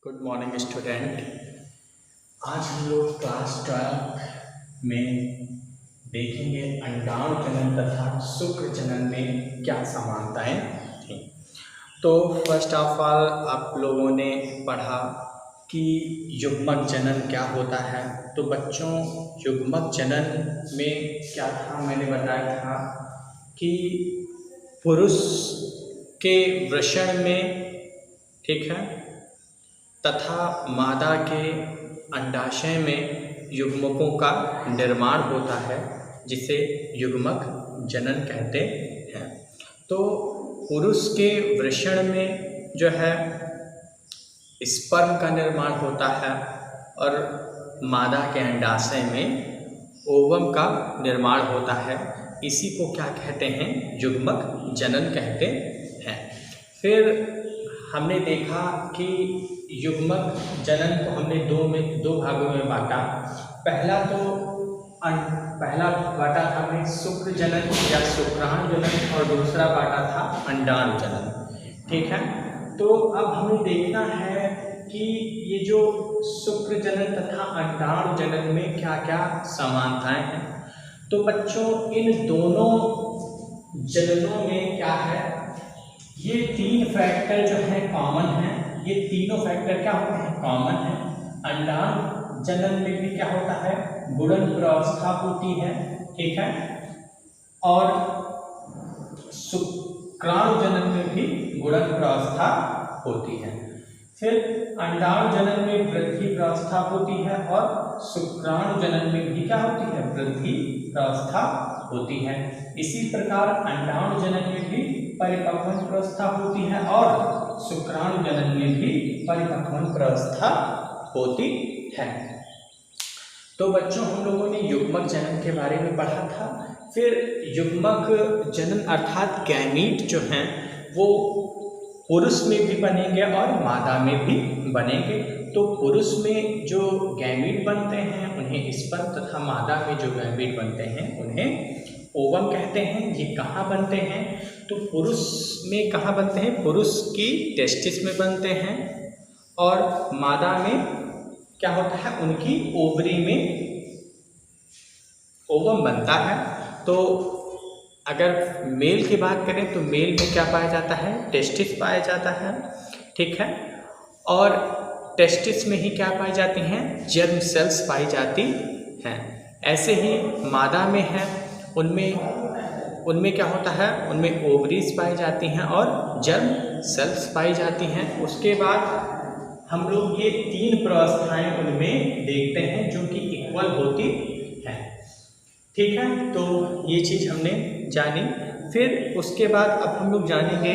Good morning student. आज हम लोग क्लास 12 में देखेंगे अंडाणु जनन तथा शुक्र जनन में क्या समानताएं थी। तो फर्स्ट ऑफ ऑल आप लोगों ने पढ़ा कि युग्मक जनन क्या होता है। तो बच्चों, युग्मक जनन में क्या था, मैंने बताया था कि पुरुष के वृषण में, ठीक है, तथा मादा के अंडाशय में युग्मकों का निर्माण होता है, जिसे युग्मक जनन कहते हैं। तो पुरुष के वृषण में जो है स्पर्म का निर्माण होता है और मादा के अंडाशय में ओवम का निर्माण होता है। इसी को क्या कहते हैं? युग्मक जनन कहते हैं। फिर हमने देखा कि युग्मक जनन को हमने दो भागों में बांटा। पहला बांटा था हमें शुक्र जनन या शुक्राणु जनन और दूसरा बांटा था अंडाणु जनन, ठीक है। तो अब हमें देखना है कि ये जो शुक्र जनन तथा अंडाणु जनन में क्या क्या समानताएं हैं। तो बच्चों, इन दोनों जननों में क्या है, ये तीन फैक्टर जो है कॉमन है। ये तीनों फैक्टर क्या होते हैं? कॉमन है। अंडाणु जनन में भी क्या होता है? गुणन प्रावस्था होती है, ठीक है। और शुक्राणु जनन में भी गुणन प्रावस्था होती है। फिर अंडाणु जनन में वृद्धि प्रावस्था होती है और शुक्राणु जनन में भी क्या होती है? वृद्धि प्रावस्था होती है। इसी प्रकार अंडाणु जनन में भी परिपक्वन प्रावस्था होती है और शुक्राणु जनन में भी परिपक्वन प्रावस्था होती है। तो बच्चों, हम लोगों ने युग्मक जनन के बारे में पढ़ा था। फिर युग्मक जनन अर्थात गैमीट जो हैं वो पुरुष में भी बनेंगे और मादा में भी बनेंगे। तो पुरुष में जो गैमीट बनते हैं उन्हें स्पर्म तथा मादा में जो गैमीट बनते हैं उन्हें ओवम कहते हैं। ये कहाँ बनते हैं? तो पुरुष में कहाँ बनते हैं? पुरुष की टेस्टिस में बनते हैं और मादा में क्या होता है? उनकी ओवरी में ओवम बनता है। तो अगर मेल की बात करें तो मेल में क्या पाया जाता है? टेस्टिस पाया जाता है, ठीक है। और टेस्टिस में ही क्या पाई जाती हैं? जर्म सेल्स पाई जाती हैं। ऐसे ही मादा में है, उनमें क्या होता है? उनमें ओवरीज पाई जाती हैं और जर्म सेल्स पाई जाती हैं। उसके बाद हम लोग ये तीन प्रावस्थाएं उनमें देखते हैं जो कि इक्वल होती हैं, ठीक है। तो ये चीज़ हमने जानी। फिर उसके बाद अब हम लोग जानेंगे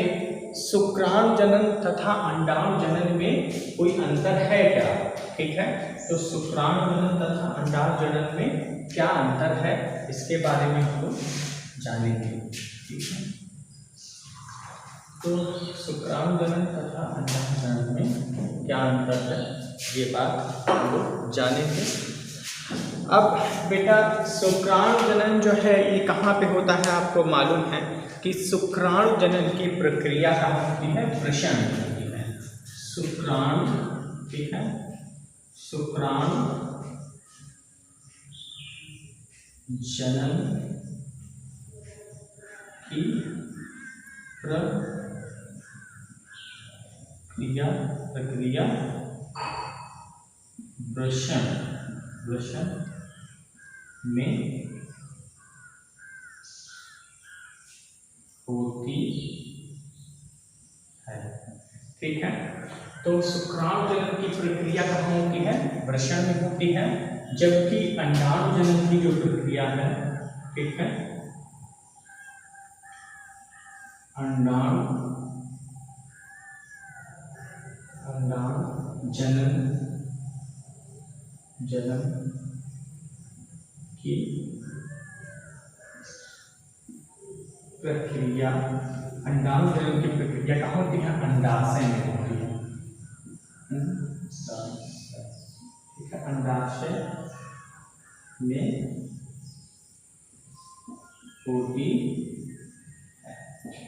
शुक्राणु जनन तथा अंडाणु जनन में कोई अंतर है क्या, ठीक है। तो शुक्राणु जनन तथा अंडाणु जनन में क्या अंतर है, इसके बारे में हम लोग जानेंगे, ठीक है। तो शुक्राणु जनन तथा अंडाणु जनन में क्या अंतर है, ये बात हम लोग जानेंगे। अब बेटा, शुक्राणु जनन जो है ये कहाँ पे होता है? आपको मालूम है कि शुक्राणु जनन की प्रक्रिया कहाँ होती है? वृषण में होती है। शुक्राणु, ठीक है, शुक्राणु जनन की प्रक्रिया वृषण में होती है, ठीक है। तो शुक्राणु जनन की प्रक्रिया कहाँ होती है? वृषण में होती है। जबकि अंडाणु जनन की जो प्रक्रिया है, ठीक है, अंडाणु जनन की प्रक्रिया, अंडाणु जनन की प्रक्रिया कहाँ होती है? अंडाशय में होती है, ठीक है, अंडाशय में होती है,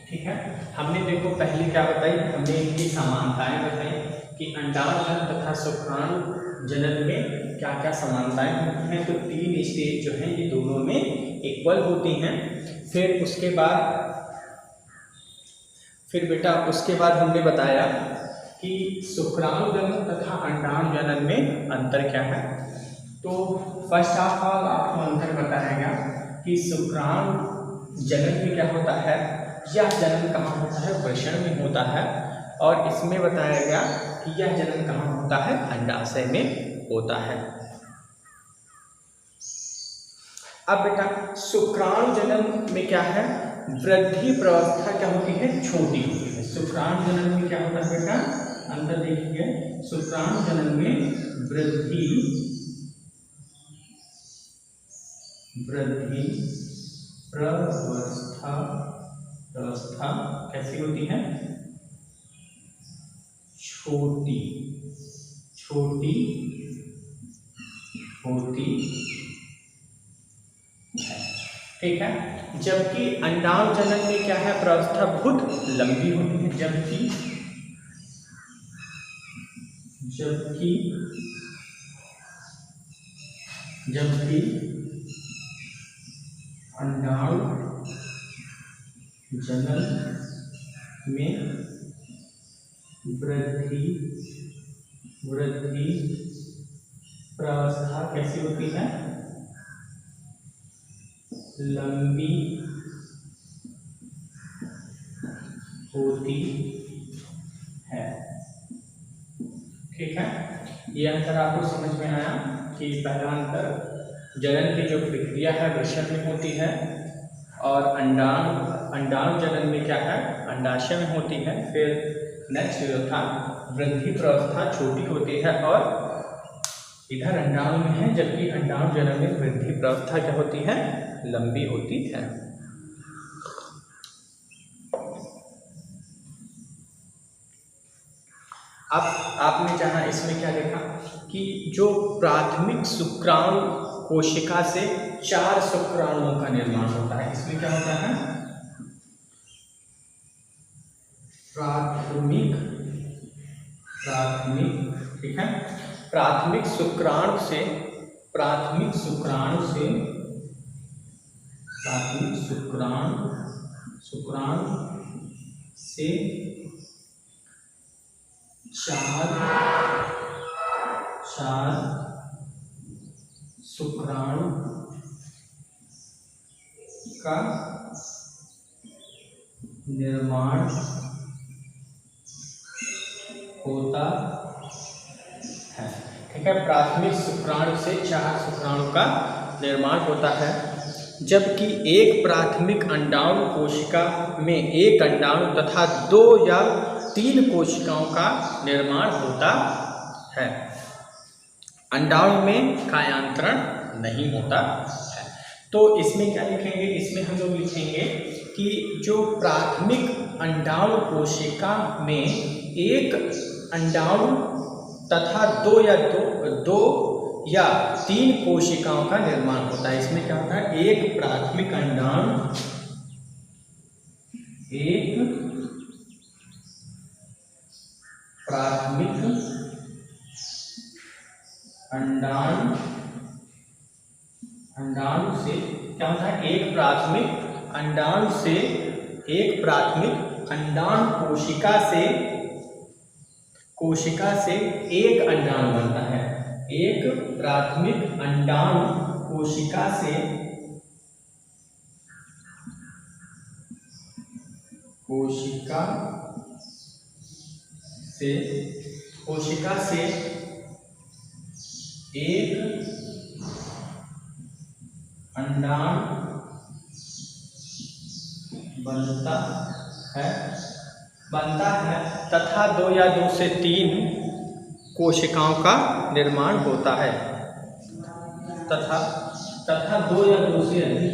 ठीक है। हमने देखो पहले क्या बताई? हमने इनकी समानताएं बताई कि अंडाणु जनन तथा शुक्राणु जनन में क्या क्या समानताएं होती हैं। तो 3 स्टेज जो हैं ये दोनों में इक्वल होती हैं। फिर उसके बाद हमने बताया कि शुक्राणु जनन तथा अंडाणु जनन में अंतर क्या है। तो फर्स्ट ऑफ ऑल आपको अंतर बताएगा कि शुक्राणु जनन में क्या होता है, यह जनन कहाँ होता है, वृषण में होता है। और इसमें बताया गया कि यह जनन कहाँ होता है, अंडाशय में होता है। अब बेटा शुक्राणु जनन में क्या है, वृद्धि प्रावस्था क्या होती है, छोटी होती है। शुक्राणु जनन में क्या होता है बेटा, अंतर देखिए, शुक्राणु जनन में वृद्धि प्रावस्था कैसी होती है, छोटी होती है। ठीक है। जबकि अंडाणु जनन में क्या है, प्रावस्था बहुत लंबी होती है। जबकि अंडाणु जनन में वृद्धि प्रावस्था कैसी होती है, लंबी होती है। ठीक है। ये अंतर आपको समझ में आया कि पहला अंतर जनन की जो प्रक्रिया है वृषण में होती है, और अंडाणु जनन में क्या है, अंडाशय में होती है। फिर नेक्स्ट जो था वृद्धि प्रावस्था छोटी होती है और इधर अंडाणु में है, जबकि अंडाणु जनन में वृद्धि प्रावस्था क्या होती है, लंबी होती है। अब आपने जाना इसमें क्या देखा कि जो प्राथमिक शुक्राणु कोशिका से 4 शुक्राणुओं का निर्माण होता है। इसमें क्या होता है, प्राथमिक ठीक है, प्राथमिक शुक्राणु से 4 शुक्राणु का निर्माण होता है। ठीक है। प्राथमिक शुक्राणु से 4 शुक्राणु का निर्माण होता है, जबकि एक प्राथमिक अंडाणु कोशिका में एक अंडाणु तथा 2 या 3 कोशिकाओं का निर्माण होता है। अंडाणु में कायांतरण नहीं होता है। तो इसमें क्या लिखेंगे, इसमें हम लोग लिखेंगे कि जो प्राथमिक अंडाणु कोशिका में एक अंडाणु तथा 2 या 3 कोशिकाओं का निर्माण होता है। इसमें क्या होता है, एक प्राथमिक अंडाणु अंडाणु से क्या होता है, एक प्राथमिक अंडाणु कोशिका से एक अंडाणु बनता है। एक प्राथमिक अंडाणु कोशिका से एक अंडाणु बनता है तथा 2 या 2 से 3 कोशिकाओं का निर्माण होता है। तथा 2 या 2 से अधिक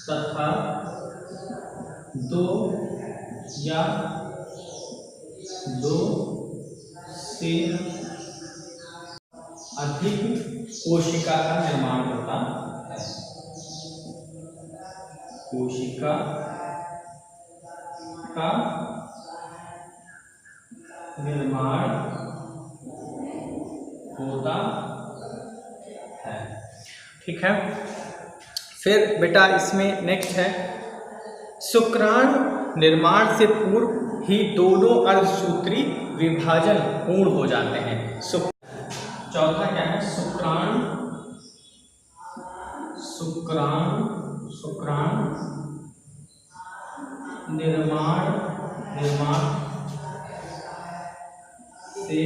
तथा 2 या 2 से अधिक कोशिका का निर्माण होता है। कोशिका का निर्माण होता है। ठीक है, फिर बेटा इसमें नेक्स्ट है, शुक्राणु निर्माण से पूर्व ही दोनों अर्धसूत्री विभाजन पूर्ण हो जाते हैं। चौथा क्या है, शुक्राणु निर्माण से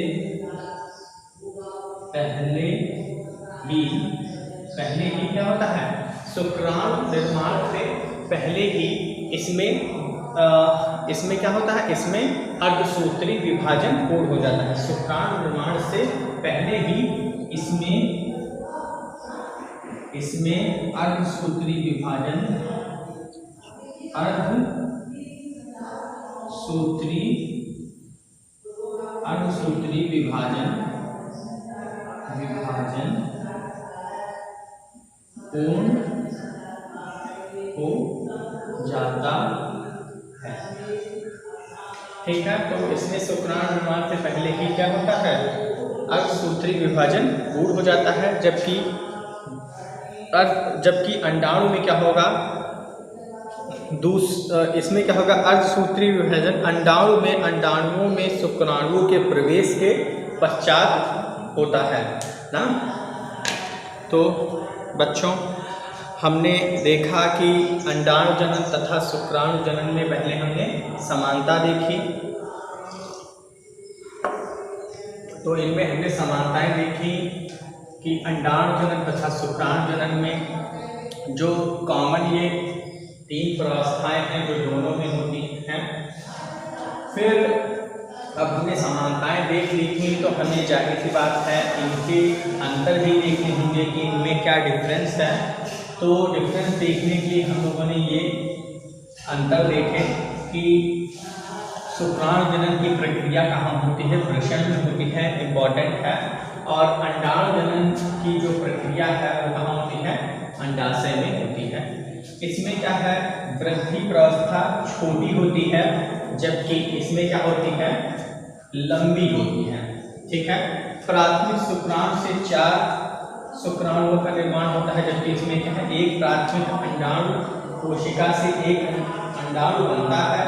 पहले ही क्या होता है, शुक्राणु निर्माण से पहले ही इसमें क्या होता है, इसमें अर्धसूत्री विभाजन पूर्ण हो जाता है। शुक्राणु निर्माण से पहले ही इसमें अर्धसूत्री विभाजन पूर्ण हो जाता है। ठीक है, तो इसमें शुक्राणु निर्माण से पहले ही क्या होता है, अर्धसूत्री विभाजन पूर्ण हो जाता है, जबकि अंडाणु में क्या होगा, इसमें क्या होगा, अर्धसूत्री विभाजन अंडाणुओं में शुक्राणुओं के प्रवेश के पश्चात होता है ना। तो बच्चों हमने देखा कि अंडाणु जनन तथा शुक्राणु जनन में पहले हमने समानता देखी, तो इनमें हमने समानताएं देखी कि अंडाणु जनन तथा शुक्राणु जनन में जो कॉमन ये 3 प्रावस्थाएं हैं जो दोनों में होती हैं। फिर अब हमने समानताएं देख ली थी, तो हमें जाहिर सी बात है इनके अंतर भी देखने होंगे कि इनमें क्या डिफरेंस है। तो डिफरेंस देखने के लिए हम लोगों ने ये अंतर देखे कि शुक्राणु जनन की प्रक्रिया कहाँ होती है, वृषण में होती है, इम्पॉर्टेंट है, और अंडाणु जनन की जो प्रक्रिया है वो कहाँ होती है, अंडाशय में होती है। इसमें क्या है, वृद्धि प्रावस्था छोटी होती है, जबकि इसमें क्या होती है, लंबी होती है। ठीक है, प्राथमिक शुक्राणु से 4 शुक्राणुओं का निर्माण होता है, जबकि इसमें क्या है, एक प्राथमिक अंडाणु कोशिका से एक अंडाणु बनता है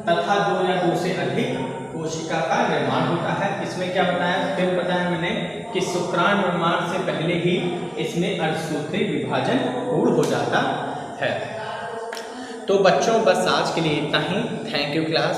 तथा 2 या 2 से अधिक कोशिका का निर्माण होता है। इसमें क्या बताया, फिर बताया मैंने कि शुक्राणु निर्माण से पहले ही इसमें अर्धसूत्री विभाजन पूर्ण हो जाता है। तो बच्चों बस आज के लिए इतना ही। Thank you class.